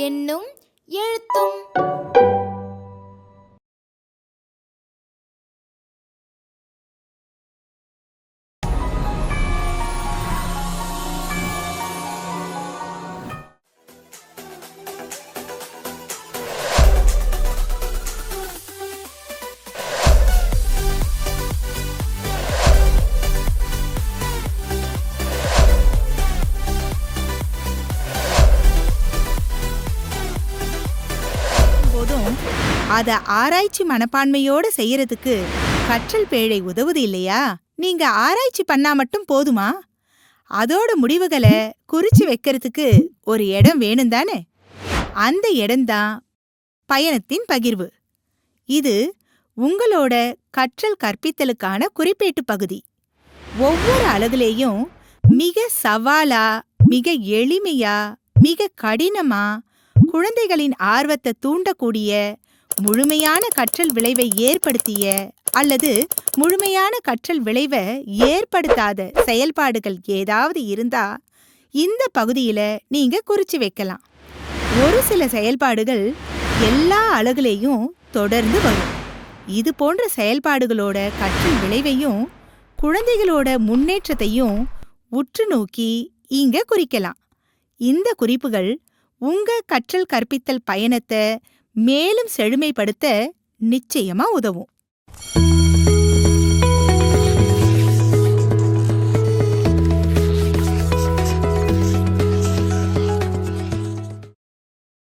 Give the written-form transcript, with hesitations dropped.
எண்ணும் எழுத்தும். போதும் அத ஆராய்ச்சி மனப்பான்மையோட செய்யறதுக்கு கற்றல் பேழை உதவுது இல்லையா? நீங்க ஆராய்ச்சி பண்ணா மட்டும் போதுமா? அதோட முடிவுகளை குறிச்சு வைக்கிறதுக்கு ஒரு இடம் வேணும் தானே? அந்த இடம்தான் பயணத்தின் பகிர்வு. இது உங்களோட கற்றல் கற்பித்தலுக்கான குறிப்பேட்டு பகுதி. ஒவ்வொரு அலகுலேயும் மிக சவாலா, மிக எளிமையா, மிக கடினமா, குழந்தைகளின் ஆர்வத்தை தூண்டக்கூடிய, முழுமையான கற்றல் விளைவை ஏற்படுத்திய அல்லது முழுமையான கற்றல் விளைவை ஏற்படுத்தாத செயல்பாடுகள் ஏதாவது இருந்தா இந்த பகுதியில நீங்க குறிச்சு வைக்கலாம். ஒரு சில செயல்பாடுகள் எல்லா அலகுலேயும் தொடர்ந்து வரும். இது போன்ற செயல்பாடுகளோட கற்றல் விளைவையும் குழந்தைகளோட முன்னேற்றத்தையும் உற்று நோக்கி இங்க குறிக்கலாம். இந்த குறிப்புகள் உங்க கற்றல் கற்பித்தல் பயணத்தை மேலும் செழுமைப்படுத்த நிச்சயமா உதவும்.